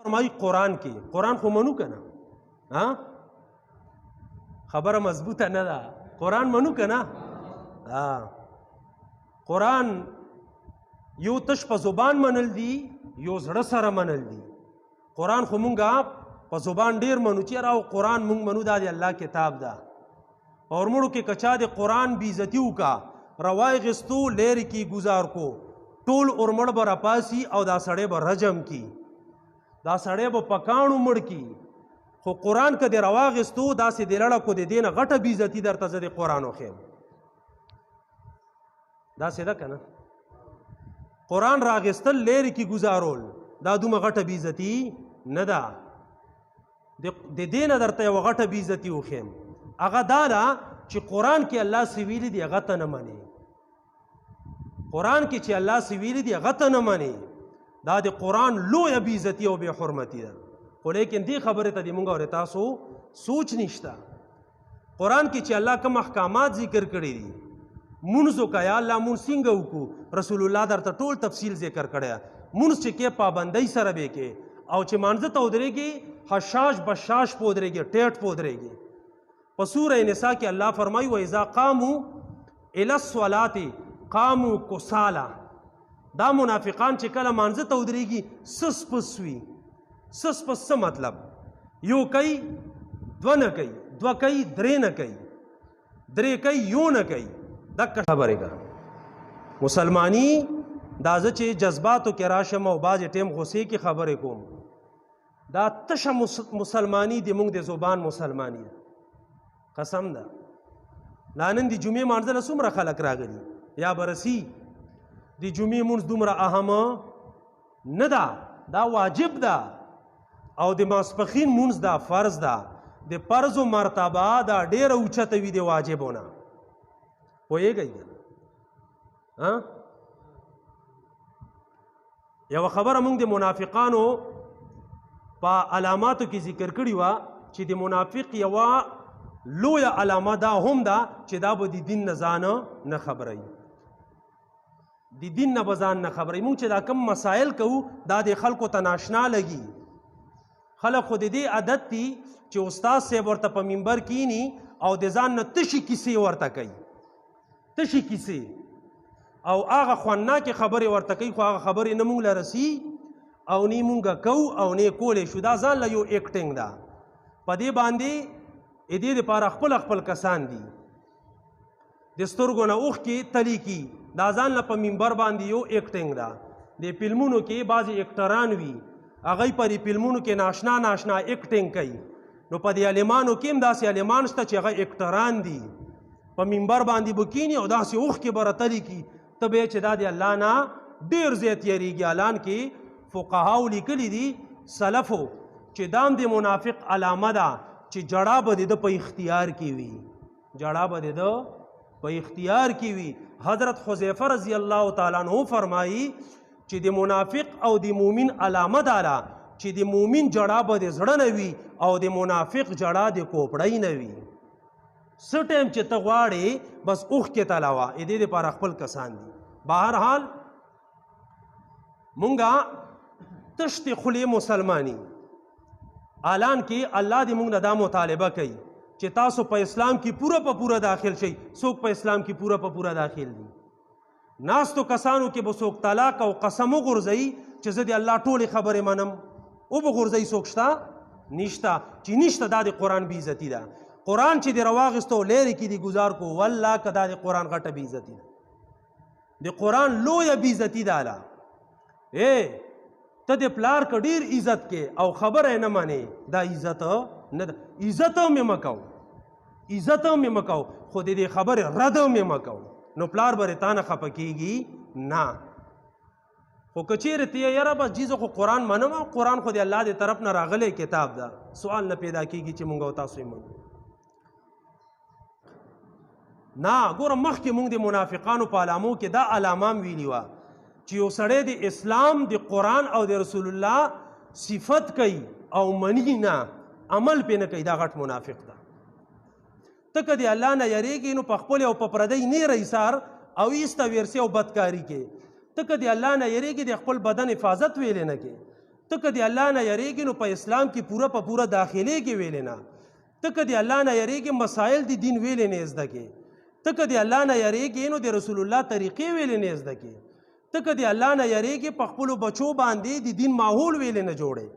فرمایي قرآن کې قرآن خو منو که نه خبره مضبوطه نه ده قرآن منو که نه قرآن یو تش په زبان منل دي یو زړه سره منل دي قرآن خو مونږه په زبان ډیر منو چې راو قرآن مونږ منو دا د الله کتاب ده اور مړو کې کچا د قرآن بی عزتی وکا روای غستو لیر کی گزار کو ټول اور مړ به راپاسي او دا سړی به رجم کی دا سړی به پکاڼو مړ کی خو قرآن که د روا غستو داسې د لړه کو د دینه غټه بی عزتی درته زه د قرآن وښیم داسې ده که نه قرآن راغستل لیر کی گزارول دا دومره غټه بی عزتی نه ده د دینه درته یوه غټه بی عزتی وښیم هغه دا ده چې قرآن کې الله څه ویلي دي هغه ته نه منې قرآن کې چې الله څه ویلي دي هغه ته نه منې دا د قرآن لویه بې عزتي او بې حرمتي ده خو لیکن دې خبرې ته د مونږ او تاسو سوچ نشته قرآن کې چې الله کوم احکامات ذکر کړي دي مونځ وکړه یا الله مونځ څنګه وکړو رسول الله درته ټول تفصیل ذکر کړی مونځ چې کې پابندۍ سره به کې او چې مانځه ته ودرېږي حشاش بشاش په ودرېږي ټیټ په ودرېږي په سورہ نساء کې الله فرمایي وَإِذَا قَامُوا إِلَى الصَّلَاةِ قَامُوا كُسَالَى دا منافقان چې کله مانځه ته ودرېږي سس پس وي سس پس څه مطلب یو کوي دوه نه کوي دوه کوي درې نه کوي درې کوي یو نه کوي دکه خبرې ده مسلمانی دا زه چې جذباتو کې راشم او بعضې ټیم غصې کې خبرې کوم دا تشه مسلمانی د مونږ د زبان مسلمانی ده قسم ده لا نن د جمعې مانځه له څومره خلک راغلي یا برسي د جمعې مونځ دومره اهمه نه ده دا واجب ده او د ماسپښین مونځ دا فرض ده د فرضو مرتبه دا ډېره اوچته وي د واجبونه پوهېږئ که نه یوه خبره مونږ د منافقانو په علاماتو کې ذکر کړې وه چې د منافق یوه لویه علامه دا هم ده چې دا به د دین نه ځان نه خبروي د دین نه به ځان نه خبروي مونږ چې دا کم مسایل کوو دا د خلکو ته ناشنا لګي خلک خو د دې عادت دي چې استاد صاحب ورته په منبر کینی او د ځان نه تشي کیسې ورته کوي تشي کیسې او هغه خوندناکې خبرې ورته کوي خو هغه خبرې نه مونږ له رسي او نه مونږ کوو او نه کولی شو دا ځان له یو ایکټینګ ده په دې باندې دې دپاره خپل خپل کسان دي د سترګو نه اوښکې تلي کي دا ځان له په منبر باندې یو ایکټینګ ده د فلمونو کې بعضې ایکټران وي هغوی په دې فلمونو کې ناشنا ناشنا ایکټینګ کوي نو په دې عالمانو کې هم داسې عالمان شته چې هغه ایکټران دي په منبر باندې به کیني او داسې اوښکې به راتلي کي ته به یې چې دا د الله نه ډېر زیات یېرېږي الان کې فقهاو لیکلي دي سلفو چې دام د منافق علامه ده چې جړه به د ده په اختیار کې وي جړه به د ده په اختیار کې وي حضرت حذیفه رضی الله تعالی عنہ فرمایي چې د منافق او د مومن علامه دا ده چې د مومن جړه به د زړه نه وي او د منافق جړه د کوپړۍ نه وي څه ټایم چې ته غواړې بس اوښکې تلاوه دې دپاره خپل کسان دي بهرحال مونږه تشت خولې مسلمانی اعلان کې الله دې مونږ نه دا مطالبه کوي چې تاسو په اسلام کې پوره په پوره داخل شئ څوک په اسلام کې پوره په پوره داخل دي ناستو کسانو کې به څوک طلاق او قسم وغورځوي چې زه د الله ټولې خبرې منم وبغورځوي څوک شته نشته چې نشته دا د قرآن بې عزتي ده قرآن چې دې راواغېستو لرې کې دې ګزار کو والله که دا د قرآن غټه بې عزتي ده د قرآن لویه بې عزتي ده له ته د پلار که ډېر عزت کې او خبره یې نه منې دا عزت نه ده عزت هم یې مه کوو عزت هم یې مه کوو خو د دې خبرې رد هم یې مه کوو نو پلار به تا نه خفه کېږي نه خو که چیرې ته یې یاره بس جي زه خو قرآن منم قرآن خو د الله د طرف نه راغلی کتاب ده سوال نه پیدا کېږي چې مونږ او تاسو یې منو نه ګوره مخکې مونږ د منافقانو په علامو کې دا علامه هم ویلي وه چې یو سړی د اسلام د قرآن او د رسول الله صفت کوي او مني نه عمل پې نه کوي دا غټ منافق ده ته که د الله نه یریږي نو په خپل او په پردی نه ایثار او ایسته ورسي او بدکاري کې ته که د الله نه یریږي د خپل بدن حفاظت ویلې نه کې ته که د الله نه یریږې نو په اسلام کې پوره په پوره داخلې کې ویلې نه، ته که د الله نه یریږې مسایل د دین ویلې نه زده کې، ته که د الله نه یریږې نو د رسول الله طریقې ویلې نه زده کې، ته که د الله نه یریږې په خپلو بچو باندې د دین ماحول ویلې نه جوړې.